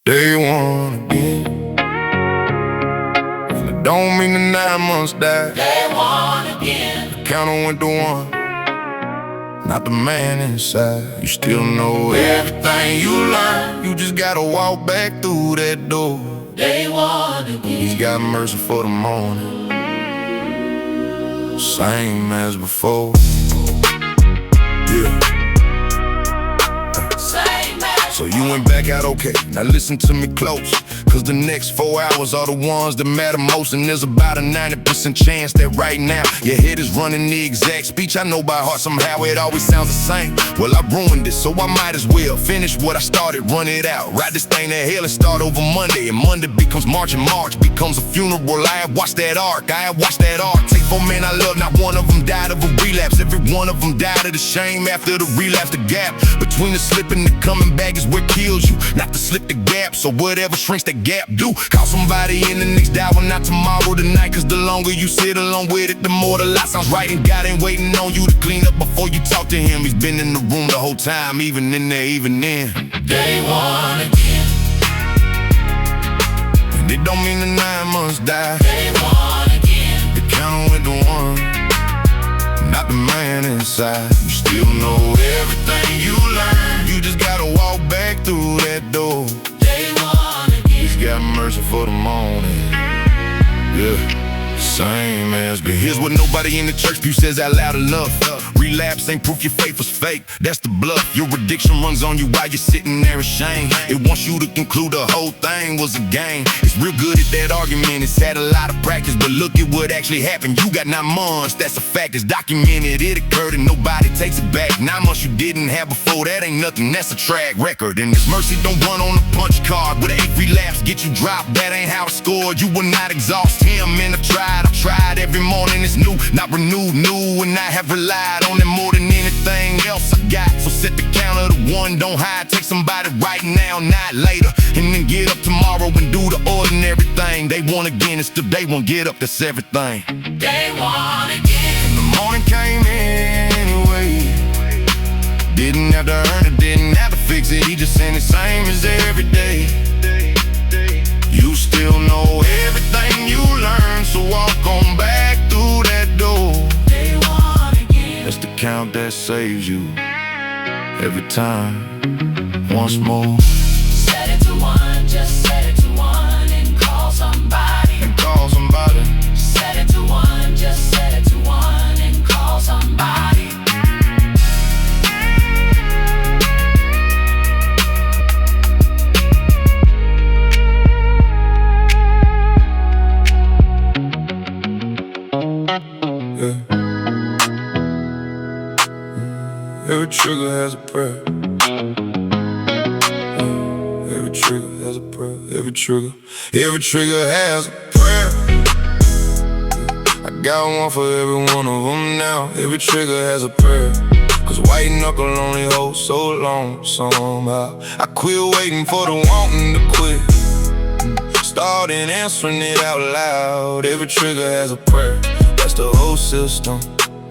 Day one again, and it don't mean the 9 months died. Day one again. The counter went to 1, not the man inside. You still know everything you learned. You just gotta walk back through that door. Day one again. He's got mercy for the morning, same as before. Yeah. So you went back out okay. Now listen to me close, cause the next 4 hours are the ones that matter most. And there's about a 90% chance that right now your head is running the exact speech I know by heart. Somehow it always sounds the same. Well, I ruined it, so I might as well finish what I started, run it out. Ride this thing to hell and start over Monday. And Monday becomes March, and March becomes a funeral. I have watched that arc, I have watched that arc. Take 4 men I love, not one of them died of a relapse. Every one of them died of the shame after the relapse. The gap between the slip and the coming back is what kills you, not to slip the gap. So whatever shrinks that gap, do call somebody in the next hour, not tomorrow, tonight. Cause the longer you sit alone with it, the more the lot sounds right. And God ain't waiting on you to clean up before you talk to him. He's been in the room the whole time, even in there, even then. Day one again. And it don't mean the 9 months died. Day one again. The counter went to 1, not the man inside. You still know everything you learned. You just gotta walk back through that door. Day one again. He's got mercy for the morning. Yeah, same as before. Here's what nobody in the church pew says out loud enough. Relapse ain't proof your faith was fake, that's the bluff. Your addiction runs on you while you're sitting there ashamed. It wants you to conclude the whole thing was a game. It's real good at that argument, it's had a lot of practice. But look at what actually happened. You got 9 months, that's a fact, it's documented. It occurred and nobody takes it back. 9 months you didn't have before, that ain't nothing, that's a track record. And this mercy don't run on a punch card. With 8 relapse get you dropped, that ain't how it scored. You will not exhaust him, and I've tried every morning. It's new, not renewed, new. And I have relied on it more than anything else I got. So set the counter to 1, don't hide. Take somebody right now, not later. And then get up tomorrow and do the ordinary thing. Day one again, it's the day one, get up, that's everything. Day one again. And the morning came anyway. Didn't have to earn it, didn't have to fix it. He just saying the same as every day. You still know everything you learned, so walk on back through that door. Day one again. That's the count that saves you every time, once more. Set it to 1, just set it to 1 and call somebody. And call somebody. Set it to 1, just set it to 1 and call somebody. Yeah. Every trigger has a prayer. Every trigger has a prayer. Every trigger has a prayer. I got one for every one of them now. Every trigger has a prayer. Cause white knuckle only holds so long somehow. I quit waiting for the wanting to quit. Started answering it out loud. Every trigger has a prayer. That's the whole system.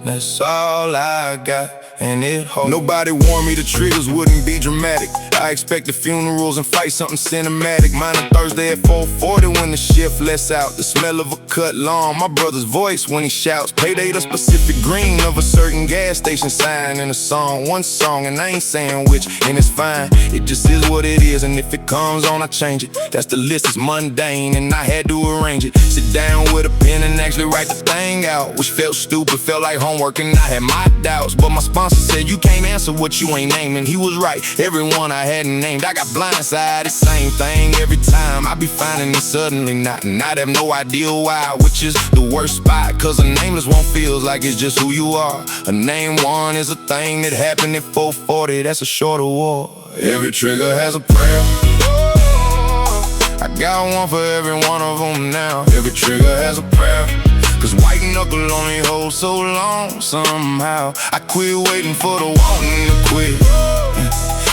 That's all I got. And it holds. Nobody warned me the triggers wouldn't be dramatic. I expected funerals and fights, something cinematic. Mine a Thursday at 4:40 when the shift lets out. The smell of a cut lawn, my brother's voice when he shouts. Payday the specific green of a certain gas station sign in a song. One song and I ain't saying which, and it's fine. It just is what it is, and if it comes on I change it. That's the list, it's mundane and I had to arrange it. Sit down with a pen and actually write the thing out, which felt stupid, felt like homework, and I had my doubts. But my sponsor said you can't answer what you ain't naming. He was right, everyone I hadn't named. I got blindsided, same thing every time. I be finding it suddenly not, and I'd have no idea why. Which is the worst spot, cause a nameless one feels like it's just who you are. A name one is a thing that happened at 4:40, that's a shorter war. Every trigger has a prayer. I got one for every one of them now. Every trigger has a prayer. Cause white knuckle only holds so long somehow. I quit waiting for the wanting to quit.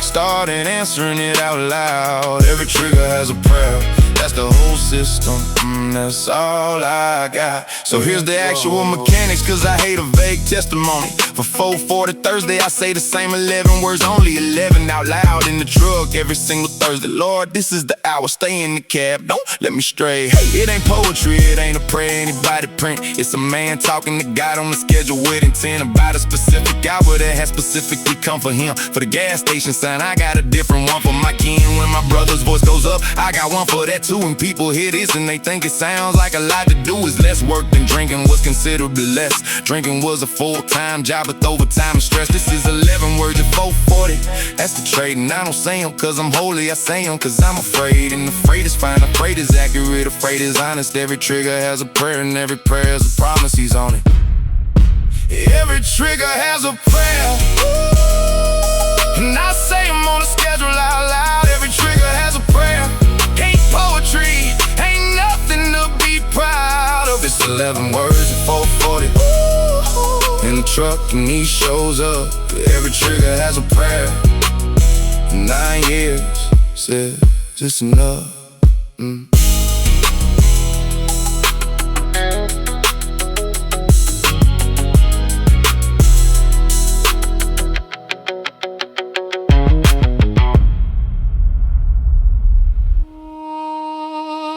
Started answering it out loud. Every trigger has a prayer. That's the whole system. and that's all I got. So here's the actual mechanics, cause I hate a vague testimony. For 440 Thursday, I say the same 11 words, only 11 out loud in the truck every single Thursday. Lord, this is the hour, stay in the cab, don't let me stray. Hey, it ain't poetry, it ain't a prayer anybody print. It's a man talking to God on the schedule with intent about a specific hour that has specifically come for him. For the gas station sign, I got a different one for my kin. When my brother's voice goes up, I got one for that too. When people hear this and they think it sounds like a lot to do, is less work than drinking was considerably less. Drinking was a full-time job with overtime and stress. This is 11 words at 440, that's the trade. And I don't say them cause I'm holy, I say them cause I'm afraid. And afraid is fine, afraid is accurate, afraid is honest. Every trigger has a prayer and every prayer is a promise he's on it. Every trigger has a prayer, and I say them on the schedule out loud. Every trigger has a prayer. Ain't poetry, ain't nothing to be proud of. It's 11 words at 440 in the truck and he shows up. Every trigger has a prayer. 9 years, says it's enough.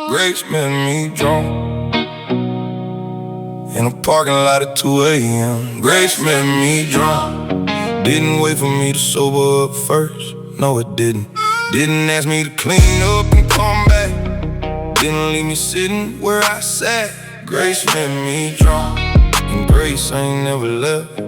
Grace met me drunk in a parking lot at 2 a.m. Grace met me drunk, didn't wait for me to sober up first. No, it didn't. Didn't ask me to clean up and come back. Didn't leave me sitting where I sat. Grace met me drunk, and grace ain't never left.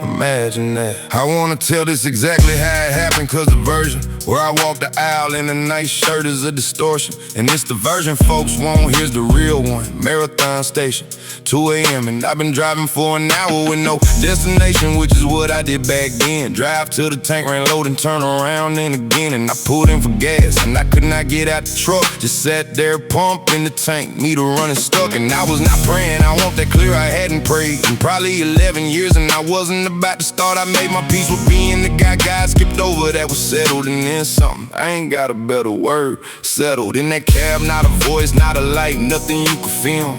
Imagine that. I wanna tell this exactly how it happened, cause the version where I walk the aisle in a nice shirt is a distortion. And it's the version folks want, here's the real one. Marathon station, 2 a.m. and I've been driving for an hour with no destination, which is what I did back then. Drive to the tank, ran load and turn around and again. And I pulled in for gas and I could not get out the truck. Just sat there pumping the tank, meter running stuck. And I was not praying, I want that clear, I hadn't prayed in probably 11 years. And I wasn't about to start, I made my peace with being the guy God skipped over that was settled. And then something, I ain't got a better word, settled. In that cab, not a voice, not a light, nothing you could film.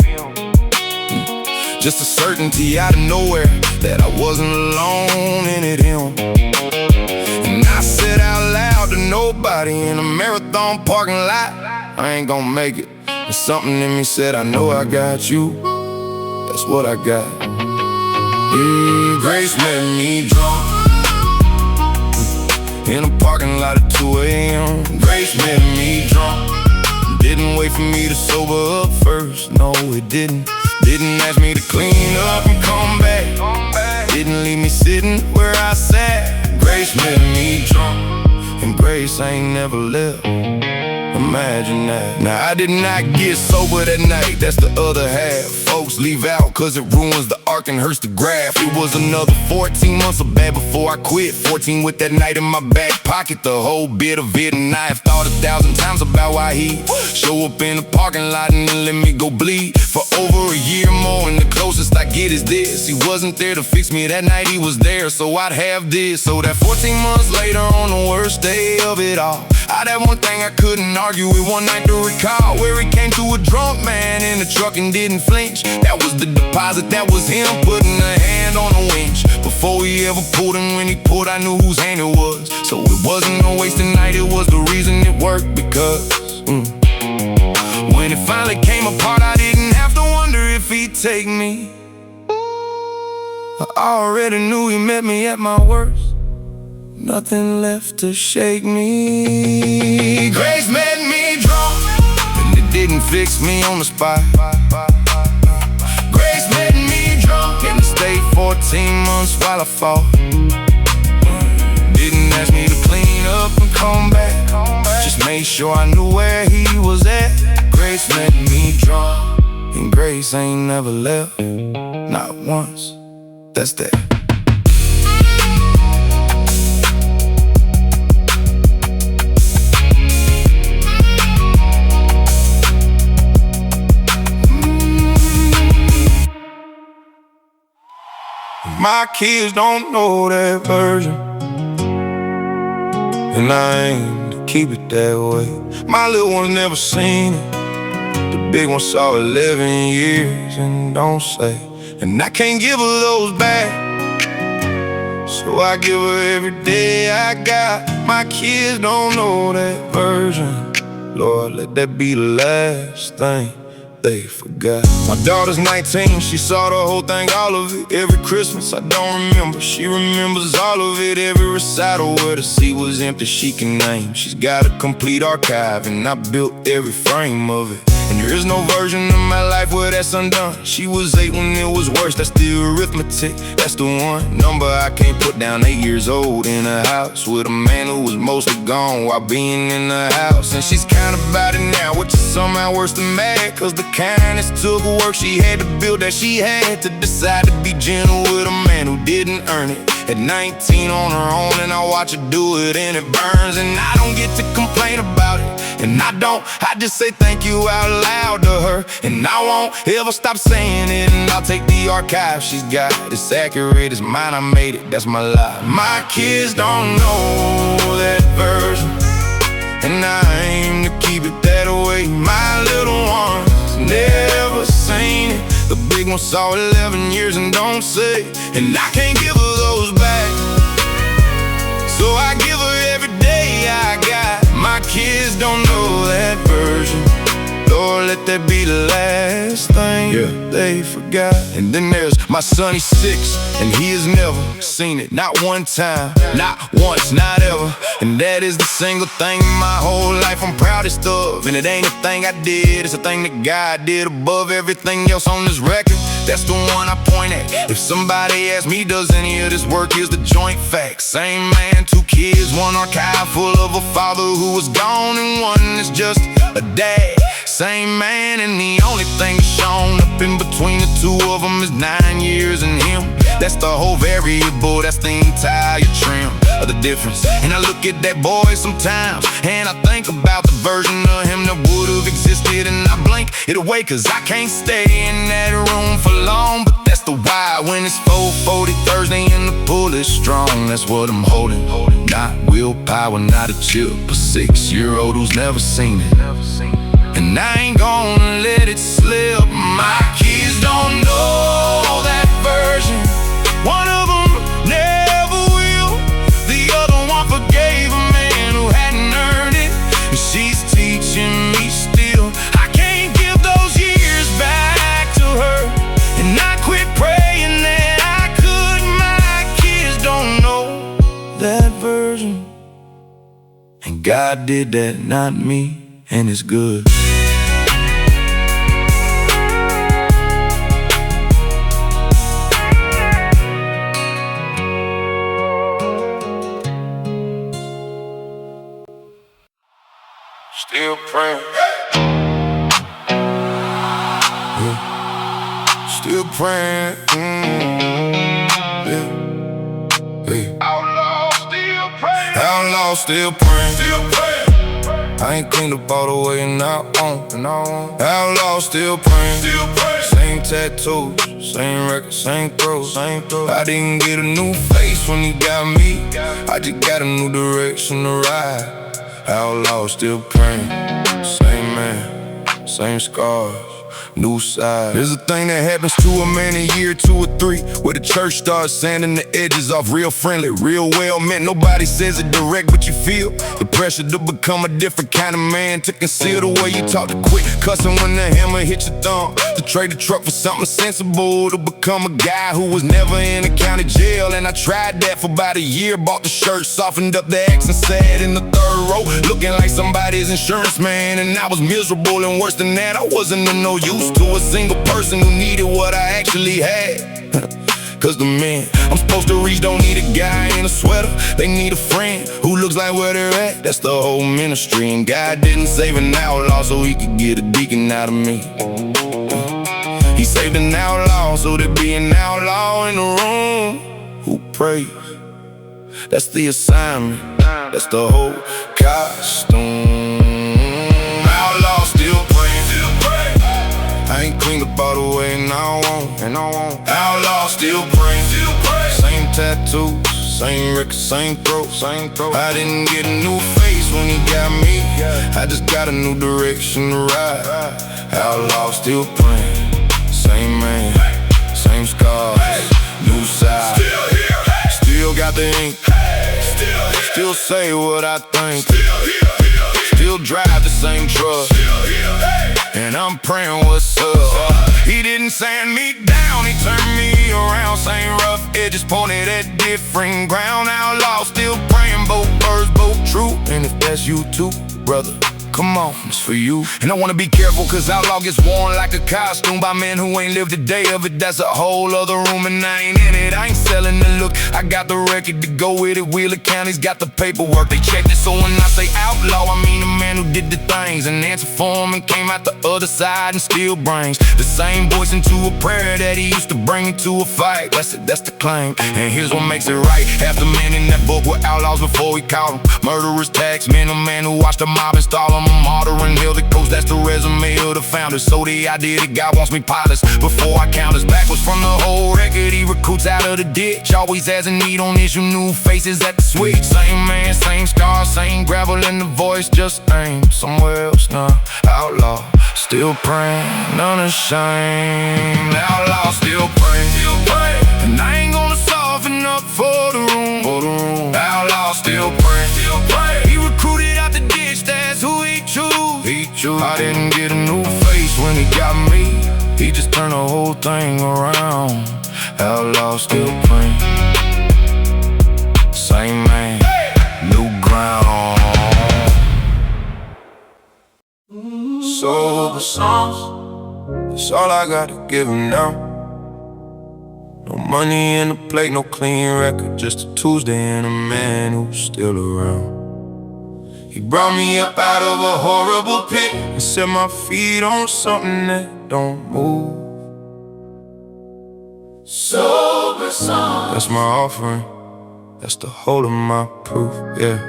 Just a certainty out of nowhere that I wasn't alone in it, him. And I said out loud to nobody in a marathon parking lot, I ain't gonna make it. And something in me said, I know I got you, that's what I got. Grace met me drunk in a parking lot at 2 a.m. Grace met me drunk, didn't wait for me to sober up first. No, it didn't. Didn't ask me to clean up and come back. Didn't leave me sitting where I sat. Grace met me drunk, and grace ain't never left. Imagine that. Now I did not get sober that night, that's the other half. Folks leave out cause it ruins the arc and hurts the graph. It was another 14 months of bad before I quit. 14 with that night in my back pocket, the whole bit of it. And I have thought 1,000 times about why he show up in the parking lot and then let me go bleed for over a year more. And the closest I get is this, he wasn't there to fix me that night, he was there so I'd have this. So that 14 months later, on the worst day of it all, I'd have one thing I couldn't argue with, one night to recall, where he came to a drunk man in the truck and didn't flinch. That was the deposit, that was him putting a hand on a winch. Before he ever pulled, and when he pulled I knew whose hand it was. So it wasn't a wasted night, it was the reason it worked. Because when it finally came apart, I didn't have to wonder if he'd take me. I already knew he met me at my worst, nothing left to shake me. Grace made me drunk, and it didn't fix me on the spot. Grace made me drunk, and it stayed 14 months while I fought. Didn't ask me to clean up and come back, just made sure I knew where he was at. Grace made me drunk, and grace ain't never left, not once. That's that. My kids don't know that version, and I aim to keep it that way. My little one's never seen it, The big one saw 11 years and don't say. And I can't give her those back, so I give her every day I got. My kids don't know that version. Lord, let that be the last thing they forgot. My daughter's 19, she saw the whole thing, all of it. Every Christmas I don't remember, she remembers all of it. Every recital where the seat was empty she can name. She's got a complete archive and I built every frame of it. And there is no version of my life where that's undone. She was 8 when it was worse, that's the arithmetic. That's the one number I can't put down. 8 years old in a house with a man who was mostly gone while being in the house. And she's kinda about it now, which is somehow worse than mad, cause the kindness took work she had to build, that she had to decide to be gentle with a man who didn't earn it. At 19 on her own, and I watch her do it and it burns. And I don't get to complain about it, and I just say thank you out loud to her. And I won't ever stop saying it, and I'll take the archive she's got. It's accurate, it's mine, I made it, that's my life. My kids don't know that version, and I aim to keep it that way. My little ones never seen it. The big one saw 11 years and don't say. And I can't give her those back, so I give her every day I got. My kids don't know that version. Lord, let that be the last thing they forgot. And then there's my son, he's 6, and he has never seen it. Not one time, not once, not ever. And that is the single thing in my whole life I'm proudest of. And it ain't a thing I did, it's a thing that God did above everything else on this record. That's the one I point at. If somebody asks me, does any of this work, here's the joint fact. Same man, 2 kids, one archive full of a father who was gone, and one is just a dad. Same man, and the only thing shown up in between the two of them is 9 years and him. That's the whole variable, that's the entire trim of the difference. And I look at that boy sometimes, and I think about the version of him that would've existed, and I blink it away, cause I can't stay in that room for long. But that's the why when it's 4:40 Thursday and the pull is strong. That's what I'm holding, not willpower, not a chip. A 6-year-old who's never seen it, and I ain't gonna let it slip. My kids don't know that version. One of them never will. The other one forgave a man who hadn't earned it, and she's teaching me still. I can't give those years back to her, and I quit praying that I could. My kids don't know that version, and God did that, not me, and it's good. Still praying, still praying, Outlaw, still praying. Outlaw, still praying, still praying. I ain't cleaned up all the way and I won't. Outlaw, still praying, still praying. Same tattoos, same record, same throws. I didn't get a new face when he got me, I just got a new direction to ride. Outlaw, still praying. Same man, same scars, new side. There's a thing that happens to a man in year 2 or 3, where the church starts sanding the edges off, real friendly, real well meant. Nobody says it direct, but you feel the pressure to become a different kind of man, to conceal the way you talk, to quit cussing when the hammer hits your thumb, to trade the truck for something sensible, to become a guy who was never in a county jail. And I tried that for about a year, bought the shirt, softened up the X and sat in the 3rd row, looking like somebody's insurance man. And I was miserable, and worse than that, I wasn't of no use to a single person who needed what I actually had. Cause the men I'm supposed to reach don't need a guy in a sweater, they need a friend who looks like where they're at. That's the whole ministry, and God didn't save an outlaw so he could get a deacon out of me. He saved an outlaw so there'd be an outlaw in the room who prayed. That's the assignment, that's the whole costume. Outlaw, still praying, still praying. I ain't cleaned up all the way and I won't. Outlaw, still praying, still praying. Same tattoos, same record, same throat. I didn't get a new face face when he got me. I just got a new direction to ride. Outlaw still praying. Same man, same scars, new side. Still got the ink. Still say what I think. Still drive the same truck. And I'm praying what's up. He didn't sand me down, he turned me around. Same rough edges pointed at different ground. Outlaw still praying, both birds, both true. And if that's you too, brother, come on, it's for you. And I wanna be careful, cause outlaw gets worn like a costume by men who ain't lived a day of it. That's a whole other room and I ain't in it. I ain't selling the look, I got the record to go with it. Wheeler County's got the paperwork, they checked it. So when I say outlaw, I mean the man who did the things and answered for him and came out the other side and still brings the same voice into a prayer that he used to bring into a fight. That's the claim, and here's what makes it right. Half the men in that book were outlaws before we caught them. Murderers, taxmen, a man who watched the mob install them. A martyr and held the coast, that's the resume of the founders. So the idea that God wants me pilots before I count us backwards from the whole record. He recruits out of the ditch, always has a need on issue, new faces at the switch. Same man, same scars, same gravel in the voice, just aim somewhere else now. Outlaw, still praying, unashamed. Outlaw, still praying, and I ain't gonna soften up for the room. Outlaw, still praying, he recruited out the ditch, that's who he choose. I didn't get a new face when he got me. He just turned the whole thing around. Outlaw, still praying. Same man, new ground. Sober songs, that's all I gotta give him now. No money in the plate, no clean record, just a Tuesday and a man who's still around. He brought me up out of a horrible pit and set my feet on something that don't move. Sober song, that's my offering, that's the whole of my proof, yeah.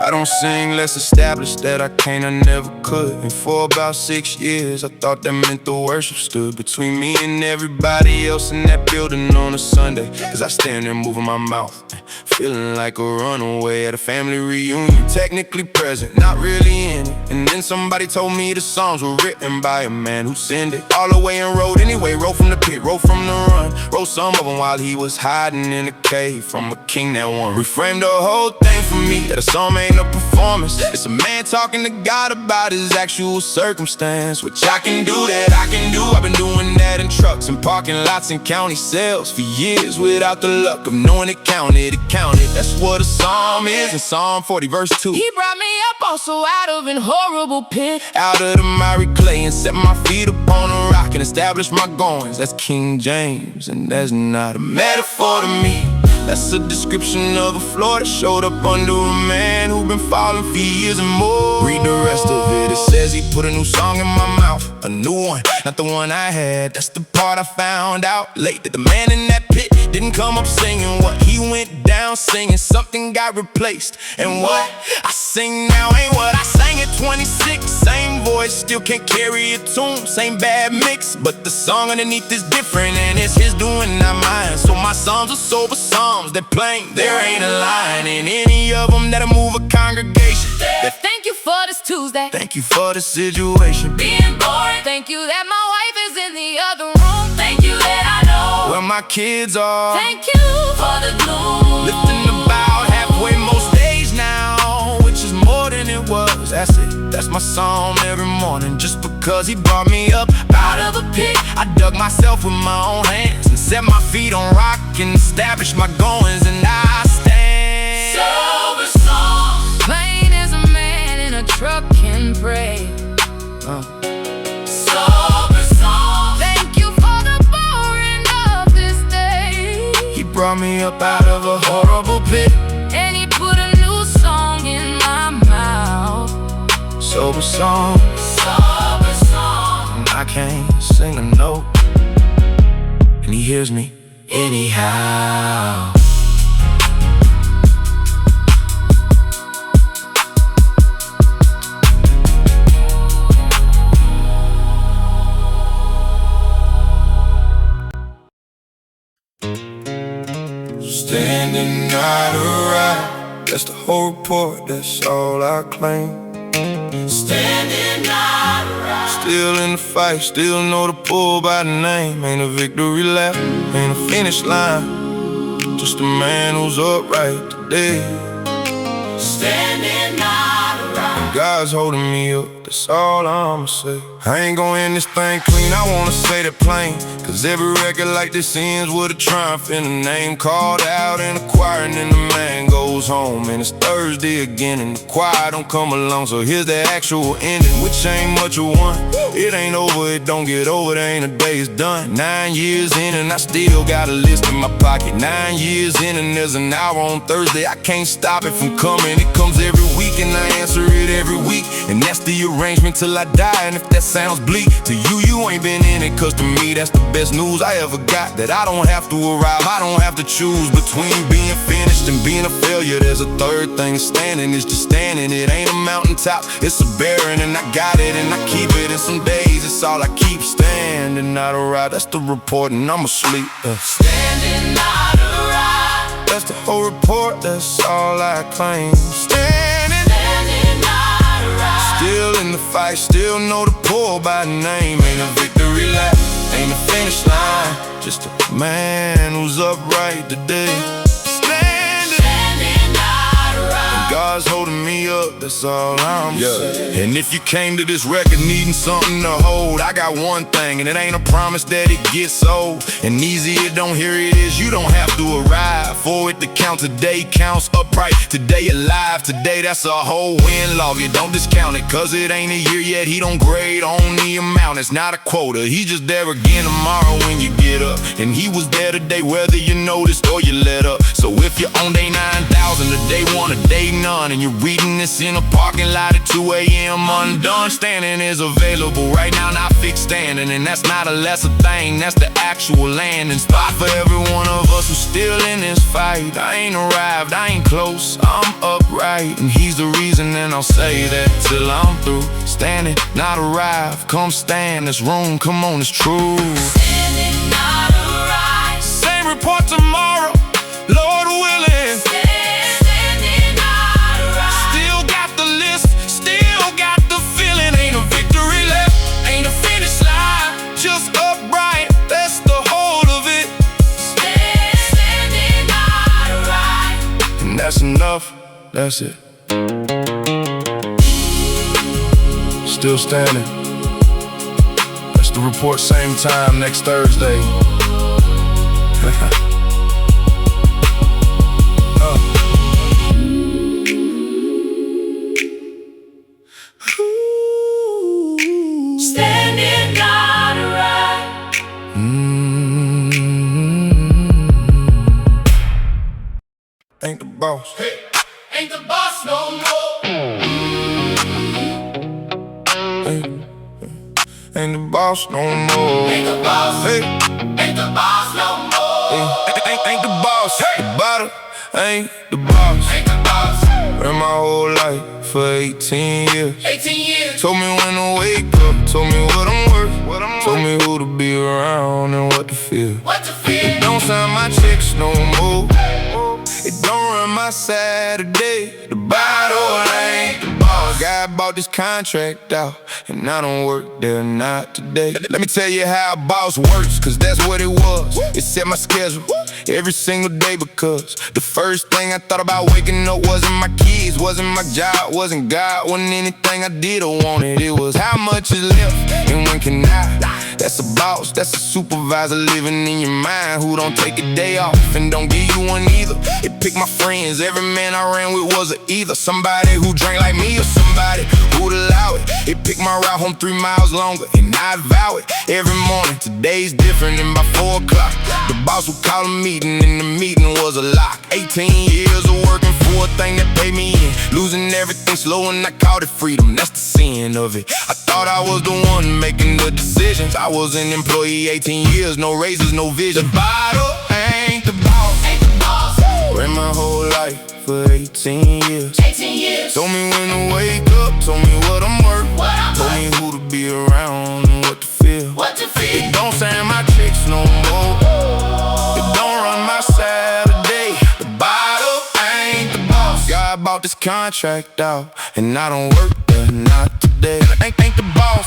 I don't sing less established that I can't, I never could. And for about 6 years I thought that meant the worship stood between me and everybody else in that building on a Sunday. Cause I stand there moving my mouth, feeling like a runaway at a family reunion. Technically present, not really in it. And then somebody told me the songs were written by a man who sent it all the way and wrote anyway. Wrote from the pit, wrote from the run, wrote some of them while he was hiding in a cave from a king that won. Reframed the whole thing for me, that a song ain't a performance. It's a man talking to God about his actual circumstance, which I can do that, I can do. I've been doing that in trucks and parking lots and county sales for years without the luck of knowing it counted. That's what a psalm is in Psalm 40 verse 2. He brought me up also out of an horrible pit, out of the miry clay, and set my feet upon a rock and established my goings. That's King James, and that's not a metaphor to me. That's a description of a floor that showed up under a man who been falling for years and more. Read the rest of it, it says he put a new song in my mouth. A new one, not the one I had. That's the part I found out late, that the man in that pit didn't come up singing what he went down singing. Something got replaced, and what I sing now ain't what I sang at 26. Same voice, still can't carry a tune. Same bad mix, but the song underneath is different, and it's his doing, not mine. So my songs are sober songs, they're plain. There ain't a line in any of them that'll move a congregation. Thank you for this Tuesday, thank you for the situation being boring. Thank you that my wife is in the other room. Thank you that I know where my kids are. Thank you for the gloom. Lifting about halfway most days now, which is more than it was. That's it, that's my psalm every morning. Just because he brought me up out of a pit, I dug myself with my own hands and set my feet on rock and established my goings, and I stand. Sober song, plain as a man in a truck can pray. Sober song, thank you for the boring of this day. He brought me up out of a horrible pit, and he put a new song in my mouth. Sober song, and I can't sing a note, and he hears me anyhow. Standing eye to eye, That's the whole report, that's all I claim. Standing not right. Still in the fight, still know the pull by the name. Ain't a victory lap, ain't a finish line. Just a man who's upright today. Standing not right. God's holding me up, that's all I'ma say. I ain't gon' end this thing clean, I wanna say that plain. Cause every record like this ends with a triumph and a name called out in the choir. And then the man goes home and it's Thursday again and the choir don't come along. So here's the actual ending, which ain't much of one. It ain't over, it don't get over, there ain't a day it's done. 9 years in and I still got a list in my pocket. 9 years in and there's an hour on Thursday. I can't stop it from coming, it comes every week and I answer it every week. And that's the arrangement till I die. And if that sounds bleak to you, you ain't been in it. Cause to me that's the best news I ever got. That I don't have to arrive, I don't have to choose between being finished and being a failure. There's a third thing, standing is just standing. It ain't a mountaintop, it's a barren. And I got it and I keep it. And some days it's all I keep, standing not alright. That's the report and I'm asleep. Standing not right. That's the whole report, that's all I claim. Standing not right. still in the fight, still know the pull by name. Ain't a victory lap, ain't a finish line. Just a man who's upright today. Standing not right. God's holding me up, that's all I'm saying. And if you came to this record needing something to hold, I got one thing, and it ain't a promise that it gets old. And easy it don't, here it is, you don't have to arrive for it to count. Today counts upright, today alive. Today that's a whole win log, you don't discount it. Cause it ain't a year yet, he don't grade on the amount. It's not a quota, he's just there again tomorrow when you get up. And he was there today whether you noticed or you let up. So if you're on day 9,000, a day 1, a day none, and you're reading this in a parking lot at 2 a.m. undone, standing is available right now, not fixed standing. And that's not a lesser thing, that's the actual landing spot for every one of us who's still in this fight. I ain't arrived, I ain't close, I'm upright. And he's the reason, and I'll say that till I'm through. Standing, not arrived, come stand this room, come on, it's true. Standing not right. Same report tomorrow, Lord willing. Standing not right. Still got the list, still got the feeling. Ain't a victory left, ain't a finish line, just upright, that's the whole of it. Standing not right. And that's enough, that's it. Still standing. That's the report, same time next Thursday. Standing not right. Ain't the boss. Hey, ain't the boss no more. Ain't the boss no more. Ain't the boss. Hey, Ain't the boss no more. ain't the boss. The bottle ain't the boss. Ain't the boss. Ran my whole life for 18 years. 18 years. Told me when to wake up, told me what I'm worth, told me who to be around and what to feel. What to feel? Don't sign my checks no more. It don't run my Saturday. The bottle ain't the boss. God bought this contract out, and I don't work there, not today. Let me tell you how a boss works, cause that's what it was. It set my schedule every single day, because the first thing I thought about waking up wasn't my kids, wasn't my job, wasn't God, wasn't anything I did or wanted. It was how much is left and when can I. That's a boss, that's a supervisor living in your mind, who don't take a day off and don't give you one either. It picked my friends, every man I ran with was either somebody who drank like me or somebody who'd allow it. It picked my route home 3 miles longer, and I'd vow it every morning. Today's different, and by 4 o'clock the boss would call a meeting, and the meeting was a lock. 18 years of working for a thing that paid me in, losing everything slow, and I called it freedom. That's the sin of it. I thought I was the one making the decisions. I was an employee 18 years, no raises, no vision. The bottle ain't the boss. Ain't the boss. Ran my whole life for 18 years. 18 years. Told me when to wake up, told me what I'm worth, What I'm told me worth. who to be around and what to feel. What to feel? It don't sign my checks no more. It don't run my Saturday. The bottle ain't the boss. God contract out, and I don't work there, not today. Ain't the boss,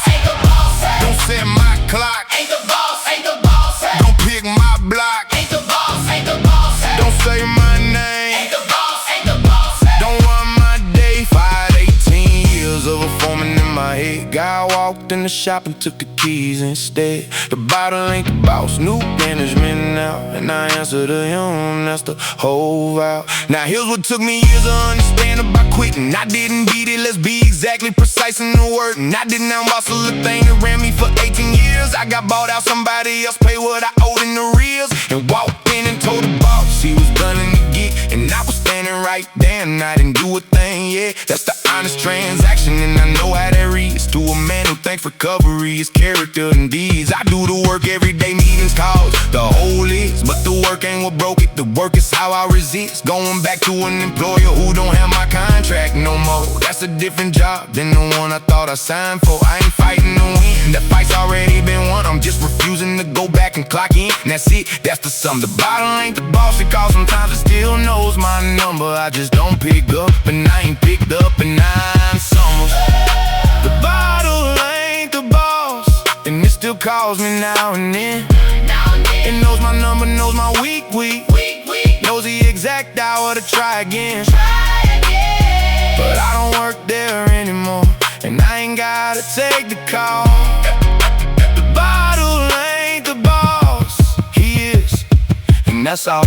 don't set my clock. Ain't the boss, ain't the boss, Don't pick my block. ain't the boss, ain't the boss, Don't say my name. ain't the boss, ain't the boss, Don't run my day. 18 years of a foreman in my head. Guy walked in the shop and took the keys instead. The bottle ain't the boss, new management now, and I answer to him, that's the whole vow. Now here's what took me years to understand about quitting. I didn't beat it, let's be exactly precise in the wording. I did not boss a little thing that ran me for 18 years. I got bought out, somebody else paid what I owed in the rears, and walked in and told the boss he was gunning to get, and I was standing right there and I didn't do a thing, yeah. That's the honest transaction, and I know how that reads to a man who thinks recovery is character and deeds. I do the work every day, meetings, calls, the whole list, but the work ain't what broke it. The work is how I resist going back to an employer who don't have my contract no more. That's a different job than the one I thought I signed for. I ain't fighting to win, the fight's already been won. I'm just refusing to go back and clock in, and that's it, that's the sum. The bottle ain't the boss, it calls sometimes it still knows my number. I just don't pick up, and I ain't picked up in 9 summers. The bottle ain't the boss, and it still calls me now and then. It knows my number, knows my week, knows the exact hour to try again. But I don't work there anymore, and I ain't gotta take the call. The bottle ain't the boss, he is, and that's all.